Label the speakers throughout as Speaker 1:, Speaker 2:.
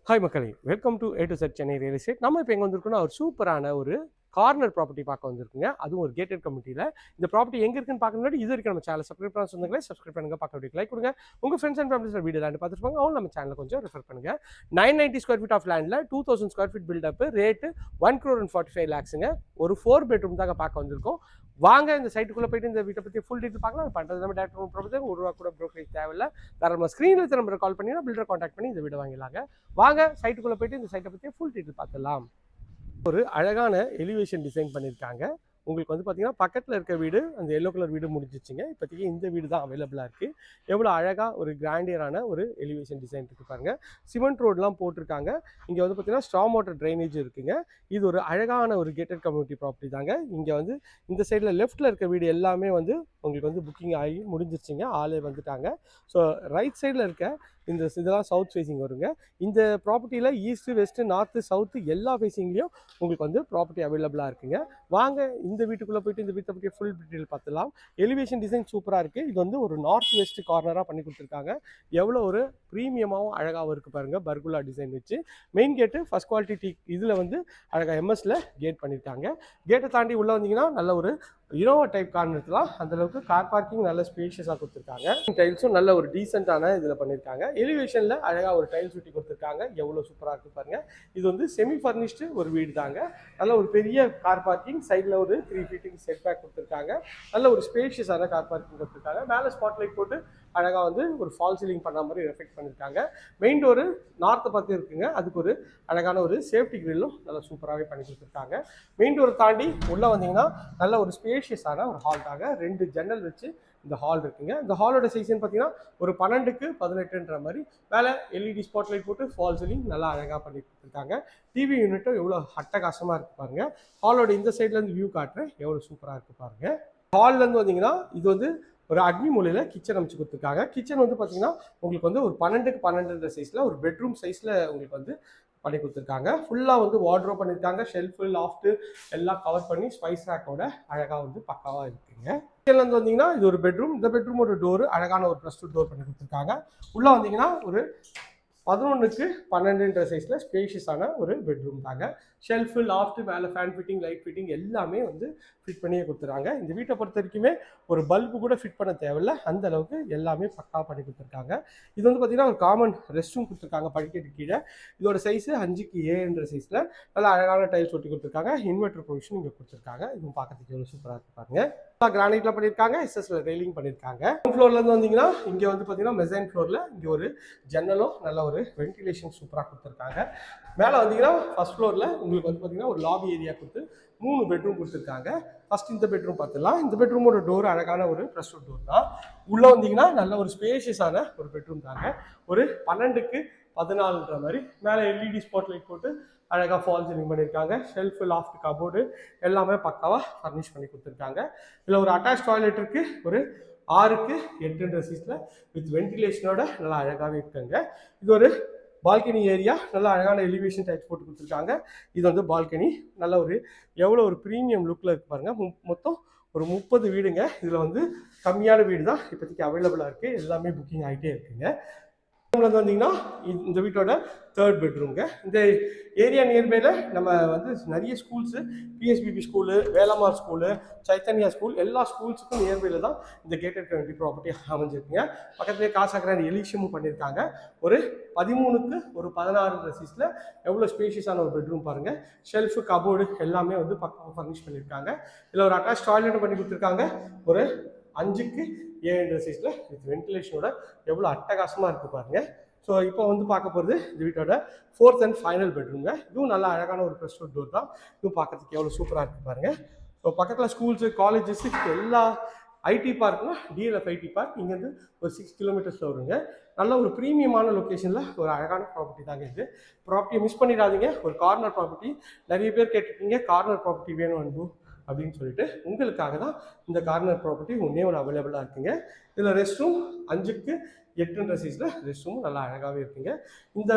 Speaker 1: Hi மக்களே, welcome to A to Z Chennai real estate. நம்ம இப்போ எங்கே வந்திருக்கோம்னா ஒரு சூப்பரான ஒரு கார்னர் ப்ராப்பர்ட்டி பார்க்க வந்திருக்குங்க. அதுவும் ஒரு கேட்டட் கம்யூனிட்டியில். இந்த ப்ராப்பர்ட்டி எங்கே இருக்குன்னு பார்க்க முன்னாடி இது வரைக்கும் நம்ம சேனல் சப்ஸ்கிரைப் பண்ண சொந்தங்களே சப்ஸ்கிரைப் பண்ணுங்க, பார்க்க வீடியோ லைக் கொடுங்க. உங்கள் ஃப்ரெண்ட்ஸ் அண்ட் ஃபேமிலிஸில் வீடியோ லேண்ட் பார்த்துருப்பாங்க, அவங்க நம்ம சேனலை கொஞ்சம் ரெஃபர் பண்ணுங்க. 990 ஸ்கொயர் ஃபீட் ஆஃப் லேண்டில் 2000 ஸ்கொயர் ஃபீட் பில்டப், ரேட்டு 1,45,00,000ங்க. ஒரு 4 பெட்ரூம் தாங்க பார்க்க வந்திருக்கோம். வாங்க இந்த சைட்டுக்குள்ளே போயிட்டு இந்த வீட்டை பற்றி ஃபுல் டீட்டெயில் பார்க்கலாம். அது பண்ணுறது நம்ம டேரக்டர் ப்ராப்பர்ட்டி ஒரு ரூபா கூட ப்ரோக்கரேஜ் தேவையில்லை. நம்ம ஸ்க்ரீனில் திரும்ப கால் பண்ணிங்கன்னா பில்டர் கான்டாக்ட் பண்ணி இந்த வீடை வாங்கிடலாங்க. வாங்க சைட்டுக்குள்ளே போயிட்டு இந்த சைட்டை பற்றி ஃபுல் டீட்டெயில் பார்த்துடலாம். ஒரு அழகான எலிவேஷன் டிசைன் பண்ணியிருக்காங்க. உங்களுக்கு வந்து பார்த்தீங்கன்னா பக்கத்தில் இருக்க வீடு அந்த எல்லோ கலர் வீடு முடிஞ்சிச்சுங்க. இப்போதைக்கு இந்த வீடு தான் அவைலபிளாக இருக்குது. எவ்வளோ அழகாக ஒரு கிராண்டியரான ஒரு எலிவேஷன் டிசைன் இருக்குது பாருங்கள். சிமெண்ட் ரோடெலாம் போட்டிருக்காங்க. இங்கே வந்து பார்த்தீங்கன்னா ஸ்ட்ராங் வாட்டர் ட்ரைனேஜ் இருக்குங்க. இது ஒரு அழகான ஒரு கேட்டட் கம்யூனிட்டி ப்ராப்பர்ட்டி தாங்க. இங்கே வந்து இந்த சைடில் லெஃப்ட்டில் இருக்க வீடு எல்லாமே வந்து உங்களுக்கு வந்து புக்கிங் ஆகி முடிஞ்சிருச்சுங்க. ஆளே வந்துட்டாங்க. ஸோ ரைட் சைடில் இருக்க இதெல்லாம் சவுத் ஃபேஸிங் வருங்க. இந்த ப்ராப்பர்ட்டியில் ஈஸ்ட்டு, வெஸ்ட்டு, நார்த்து, சவுத்து எல்லா ஃபேஸிங்லேயும் உங்களுக்கு வந்து ப்ராப்பர்ட்டி அவைலபிளாக இருக்குங்க. வாங்க இந்த வீட்டுக்குள்ளே போயிட்டு இந்த வீட்டை பற்றி ஃபுல் டீட்டெயில் பார்த்துலாம். எலிவேஷன் டிசைன் சூப்பராக இருக்குது. இது வந்து ஒரு நார்த் வெஸ்ட் கார்னராக பண்ணி கொடுத்துருக்காங்க. எவ்வளோ ஒரு ப்ரீமியமாகவும் அழகாகவும் இருக்குது பாருங்கள். பர்குலா டிசைன் வச்சு மெயின் கேட்டு ஃபஸ்ட் குவாலிட்டி டீ இதில் வந்து அழகாக எம்எஸ்ல கேட் பண்ணியிருக்காங்க. கேட்டை தாண்டி உள்ளே வந்தீங்கன்னா நல்ல ஒரு இனோவா டைப் கார் நிறுத்தலாம். அந்தளவுக்கு கார் பார்க்கிங் நல்ல ஸ்பேஷியஸாக கொடுத்துருக்காங்க. டைல்ஸும் நல்ல ஒரு டீசெண்டான இதில் பண்ணியிருக்காங்க. எலிவேஷனில் அழகாக ஒரு டைல்ஸ் ஒட்டி கொடுத்துருக்காங்க. எவ்வளோ சூப்பராக இருக்குது பாருங்கள். இது வந்து செமி ஃபர்னிஷ்டு ஒரு வீடு தாங்க. நல்ல ஒரு பெரிய கார் பார்க்கிங், சைடில் ஒரு 3 ஃபீட்டிங் செட் பேக் கொடுத்துருக்காங்க. நல்ல ஒரு ஸ்பேஷியஸான கார் பார்க்கிங் கொடுத்துருக்காங்க. மேலே ஸ்பாட்லைட் போட்டு அழகாக வந்து ஒரு ஃபால் சீலிங் பண்ண மாதிரி ரெஃபெக்ட் பண்ணியிருக்காங்க. மெயின் டோரு நார்த்தை பார்த்து இருக்குங்க. அதுக்கு ஒரு அழகான ஒரு சேஃப்டி கிரில்லும் நல்லா சூப்பராகவே பண்ணி கொடுத்துருக்காங்க. மெயின் டோரை தாண்டி உள்ளே வந்தீங்கன்னா நல்ல ஒரு ஸ்பேஷியஸான ஒரு ஹால் தாங்க. 2 ஜன்னல் வச்சு இந்த ஹால் இருக்குங்க. இந்த ஹாலோட சைஸ்ன்னு பார்த்தீங்கன்னா ஒரு 12க்கு 18ன்ற மாதிரி மேலே எல்இடி ஸ்பாட்லைட் போட்டு ஃபால் சீலிங் நல்லா அழகாக பண்ணி கொடுத்துருக்காங்க. டிவி யூனிட்டும் எவ்வளோ அட்டகாசமாக இருக்குது பாருங்கள். ஹாலோட இந்த சைட்லேருந்து வியூ காட்டுறேன், எவ்வளோ சூப்பராக இருக்குது பாருங்கள். ஹால்லேருந்து வந்தீங்கன்னா இது வந்து ஒரு அக்னி மூலையில் கிச்சன் அமைச்சு கொடுத்துருக்காங்க. கிச்சன் வந்து பார்த்தீங்கன்னா உங்களுக்கு வந்து ஒரு 12க்கு 12ன்ற சைஸில் ஒரு பெட்ரூம் சைஸில் உங்களுக்கு வந்து பண்ணி கொடுத்துருக்காங்க. ஃபுல்லாக வந்து வார்ட்ரோப் பண்ணியிருக்காங்க. ஷெல்ஃபு, லாஃப்ட்டு எல்லாம் கவர் பண்ணி ஸ்பைஸ் ரேக்கோட அழகாக வந்து பக்காவாக இருக்குங்க. கிச்சன்லேருந்து வந்தீங்கன்னா இது ஒரு பெட்ரூம். இந்த பெட்ரூமோட டோரு அழகான ஒரு ப்ளஸ் 2 டோர் பண்ணி கொடுத்துருக்காங்க. உள்ளே வந்தீங்கன்னா ஒரு 11க்கு 12ன்ற சைஸில் ஸ்பேஷியஸான ஒரு பெட்ரூம் தாங்க. ஷெல்ஃபு, லாஃப்ட்டு, மேலே ஃபேன் ஃபிட்டிங், லைட் ஃபிட்டிங் எல்லாமே வந்து ஃபிட் பண்ணியே கொடுத்துருக்காங்க. இந்த வீட்டை பொறுத்த வரைக்குமே ஒரு பல்பு கூட ஃபிட் பண்ண தேவையில்லை, அந்த அளவுக்கு எல்லாமே பக்கா பண்ணி கொடுத்துருக்காங்க. இது வந்து பார்த்தீங்கன்னா ஒரு காமன் ரெஸ்ட் ரூம் கொடுத்துருக்காங்க படிக்கட்டு கீழே. இதோட சைஸு 5க்கு 7ன்ற சைஸில் நல்லா அழகான டைல்ஸ் ஒட்டி கொடுத்துருக்காங்க. இன்வெர்டர் ப்ரொவிஷன் இங்கே கொடுத்துருக்காங்க. இதுவும் பார்க்கறதுக்கு எவ்வளோ சூப்பராக இருப்பாங்க. கிரானைட்ல பண்ணியிருக்காங்க, எஸ்எஸ்ல ரெயிலிங் பண்ணியிருக்காங்க. ஃப்ளோர்லேருந்து வந்தீங்கன்னா இங்கே வந்து பார்த்தீங்கன்னா மெசைன் ஃப்ளோரில் இங்கே ஒரு ஜன்னலும் நல்ல ஒரு வென்டிலேஷன் சூப்பராக கொடுத்துருக்காங்க. மேலே வந்தீங்கன்னா ஃபர்ஸ்ட் ஃப்ளோரில் உங்களுக்கு வந்து பார்த்தீங்கன்னா ஒரு லாபி ஏரியா கொடுத்து 3 பெட்ரூம் கொடுத்துருக்காங்க. ஃபர்ஸ்ட் இந்த பெட்ரூம் பார்த்துலாம். இந்த பெட்ரூமோட டோர் அழகான ஒரு ப்ரெஸ் டோர் தான். உள்ளே வந்தீங்கன்னா நல்ல ஒரு ஸ்பேஷியஸான ஒரு பெட்ரூம் தாங்க. ஒரு 12க்கு 14ன்ற மாதிரி மேலே எல்இடி ஸ்பாட் லைட் போட்டு அழகாக ஃபால் சீலிங் பண்ணியிருக்காங்க. ஷெல்ஃபு, லாஃப்ட், கபோர்டு எல்லாமே பக்காவாக ஃபர்னிஷ் பண்ணி கொடுத்துருக்காங்க. இதில் ஒரு அட்டாச் டாய்லெட் இருக்குது. ஒரு 6க்கு 8ன்ற சைஸில் வித் வென்டிலேஷனோட நல்லா அழகாகவே இருக்குங்க. இது ஒரு பால்கனி ஏரியா. நல்லா அழகான எலிவேஷன் டைப்ஸ் போட்டு கொடுத்துருக்காங்க. இது வந்து பால்கனி நல்ல ஒரு எவ்வளோ ஒரு ப்ரீமியம் லுக்கில் இருக்கு பாருங்கள். மொத்தம் ஒரு 30 வீடுங்க. இதில் வந்து கம்மியான வீடு தான் இப்போதைக்கு அவைலபிளாக இருக்குது. எல்லாமே புக்கிங் ஆகிட்டே இருக்குங்க. வந்தீங்கன்னா இந்த வீட்டோட 3rd பெட்ரூம்ங்க. இந்த ஏரியா நியர்பைல நம்ம வந்து நிறைய schools, PSBB school, Velammal school, Chaitanya school எல்லா ஸ்கூல்ஸுக்கும் நியர்பைல தான் இந்த கேட்டட் கம்யூனிட்டி ப்ராப்பர்ட்டி அமைஞ்சிருக்குங்க. பக்கத்துலேயே காசாகிராண்ட் எலிஷியமும் பண்ணியிருக்காங்க. ஒரு 13க்கு ஒரு 16ன்ற சைஸில் எவ்வளோ ஸ்பேஷியஸான ஒரு பெட்ரூம் பாருங்கள். ஷெல்ஃபு, கபோர்டு எல்லாமே வந்து பக்கம் ஃபர்னிஷ் பண்ணியிருக்காங்க. இதில் ஒரு அட்டாச் டாய்லெட்டும் பண்ணி கொடுத்துருக்காங்க. ஒரு 5க்கு 7ன்ற சைஸில் வித் வென்டிலேஷனோட எவ்வளோ அட்டகாசமாக இருக்குது பாருங்கள். ஸோ இப்போ வந்து பார்க்க போகிறது இந்த வீட்டோட 4th அண்ட் ஃபைனல் பெட்ரூம்ங்க. இதுவும் நல்லா அழகான ஒரு ப்ரெஸ் டோர் தான். இதுவும் பார்க்கறதுக்கு எவ்வளோ சூப்பராக இருக்குது பாருங்கள். ஸோ பக்கத்தில் ஸ்கூல்ஸு, காலேஜஸ் எல்லா ஐடி பார்க்னா டிஎல்எஃப் ஐடி பார்க் இங்கேருந்து ஒரு 6 கிலோமீட்டர்ஸில் வருங்க. நல்ல ஒரு ப்ரீமியமான லொக்கேஷனில் ஒரு அழகான ப்ராப்பர்ட்டி தாங்க இது. ப்ராப்பர்ட்டியை மிஸ் பண்ணிடாதீங்க. ஒரு கார்னர் ப்ராப்பர்ட்டி. நிறைய பேர் கேட்டுருக்கீங்க கார்னர் ப்ராப்பர்ட்டி வேணும் அன்பு அப்படின்னு சொல்லிட்டு, உங்களுக்காக தான் இந்த கார்னர் ப்ராப்பர்ட்டி ஒன்றே ஒன்று அவைலபிளாக இருக்குங்க. இதில் ரெஸ்ட் ரூம் 5க்கு 8ன்ற சைஸில் ரெஸ்ட் ரூமும் நல்லா அழகாகவே இருக்குங்க. இந்த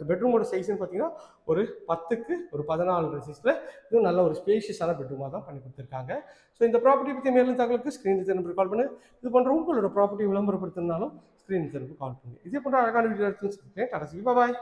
Speaker 1: பெட்ரூமோட சைஸ்ன்னு பார்த்தீங்கன்னா ஒரு 10க்கு ஒரு 14ன்ற சைஸில் இதுவும் நல்ல ஒரு ஸ்பேஷியஸான பெட்ரூமாக தான் பண்ணி கொடுத்துருக்காங்க. ஸோ இந்த ப்ராப்பர்ட்டி பற்றி மேலும் தகவலுக்கு ஸ்க்ரீன் நம்பருக்கு கால் பண்ணி இது பண்ணுற உங்களோட ப்ராப்பர்ட்டி விளம்பரப்படுத்தினாலும் ஸ்க்ரீன் நம்பருக்கு கால் பண்ணுங்க. இதே போன்ற அழகான வீடியோ எடுத்துன்னு சொல்லிட்டேன். கடைசி பாய்.